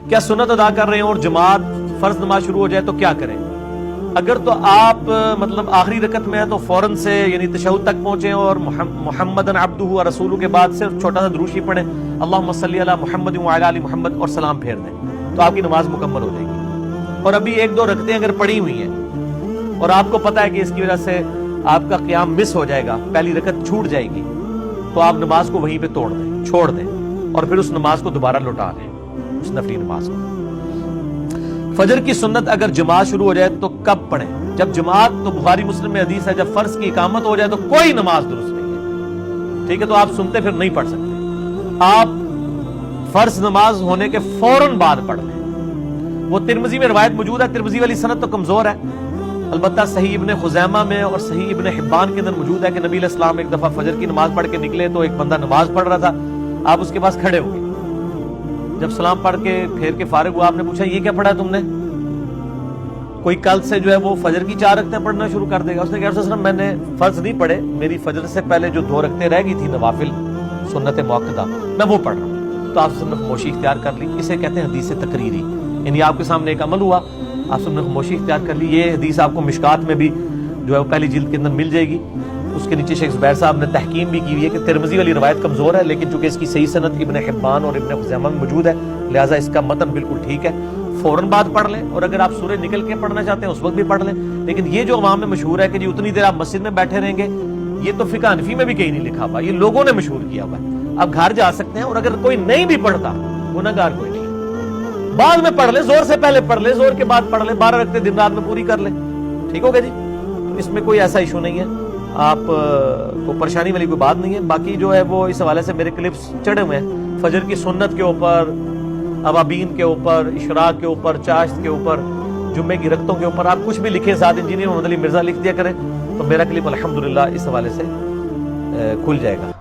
کیا سنت ادا کر رہے ہیں اور جماعت فرض نماز شروع ہو جائے تو کیا کریں؟ اگر تو آپ مطلب آخری رکعت میں ہیں تو فوراً سے یعنی تشہد تک پہنچیں اور محمدن عبدہ و رسولہ کے بعد صرف چھوٹا سا دروشی پڑھیں، اللہم صلی علی محمد وعلی آل محمد، اور سلام پھیر دیں تو آپ کی نماز مکمل ہو جائے گی۔ اور ابھی ایک دو رکعتیں اگر پڑھی ہوئی ہیں اور آپ کو پتہ ہے کہ اس کی وجہ سے آپ کا قیام مس ہو جائے گا، پہلی رکعت چھوٹ جائے گی، تو آپ نماز کو وہیں پہ توڑ دیں، چھوڑ دیں، اور پھر اس نماز کو دوبارہ لوٹا لیں، اس نفلی نماز کو۔ فجر کی سنت اگر جماعت شروع ہو جائے تو کب پڑھیں؟ جب جماعت، تو بخاری مسلم میں حدیث ہے، جب فرض کی اقامت ہو جائے تو کوئی نماز درست نہیں ہے، ٹھیک ہے؟ تو آپ سنتے پھر نہیں پڑھ سکتے، آپ فرض نماز ہونے کے فوراً بعد پڑھ لیں۔ وہ ترمذی میں روایت موجود ہے، ترمذی والی سند تو کمزور ہے، البتہ صحیح ابن خزیمہ میں اور صحیح ابن حبان کے اندر موجود ہے کہ نبی علیہ السلام ایک دفعہ فجر کی نماز پڑھ کے نکلے تو ایک بندہ نماز پڑھ رہا تھا، آپ اس کے پاس کھڑے ہو گئے، جب سلام پڑھ کے پھیر کے فارغ ہوا، آپ نے پوچھا یہ کیا پڑھا تم نے؟ کوئی کل سے جو ہے وہ فجر کی 4 رکعتیں پڑھنا شروع کر دے گا۔ اس نے کہا رسول اللہ میں نے فرض نہیں پڑھے، میری فجر سے پہلے جو 2 رکعتیں رہ گئی تھی نوافل سنت مؤکدہ میں وہ پڑھ رہا ہوں، تو آپ نے خاموشی اختیار کر لی۔ اسے کہتے ہیں حدیث تقریری، یعنی آپ کے سامنے ایک عمل ہوا، آپ نے خاموشی اختیار کر لی۔ یہ حدیث آپ کو مشکات میں بھی جو ہے وہ پہلی جلد کے اندر مل جائے گی، اس کے نیچے شیخ زبیر صاحب نے تحکیم بھی کی ہوئی ہے کہ ترمذی والی روایت کمزور ہے، لیکن چونکہ اس کی صحیح سند ابن حبان اور ابن خزیمہ میں موجود ہے لہٰذا اس کا متن بالکل ٹھیک ہے۔ فوراً بعد پڑھ لیں، اور اگر آپ سورج نکل کے پڑھنا چاہتے ہیں اس وقت بھی پڑھ لیں، لیکن یہ جو عوام میں مشہور ہے کہ جی اتنی دیر آپ مسجد میں بیٹھے رہیں گے، یہ تو فقہ حنفی میں بھی کہیں نہیں لکھا ہوا، یہ لوگوں نے مشہور کیا ہوا ہے۔ آپ گھر جا سکتے ہیں، اور اگر کوئی نہیں بھی پڑھتا گناہگار کوئی نہیں ہے، بعد میں پڑھ لیں، زور سے پہلے پڑھ لیں، زور کے بعد پڑھ لیں، 12 رکعتیں دن رات میں پوری کر لیں، ٹھیک ہوگا جی؟ اس میں کوئی ایسا ایشو نہیں ہے، آپ کو پریشانی والی کوئی بات نہیں ہے۔ باقی جو ہے وہ اس حوالے سے میرے کلپس چڑھے ہوئے ہیں فجر کی سنت کے اوپر، ابابین کے اوپر، اشراق کے اوپر، چاشت کے اوپر، جمعے کی رکعتوں کے اوپر، آپ کچھ بھی لکھیں، ساتھ انجینئر محمد علی مرزا لکھ دیا کریں تو میرا کلپ الحمدللہ اس حوالے سے کھل جائے گا۔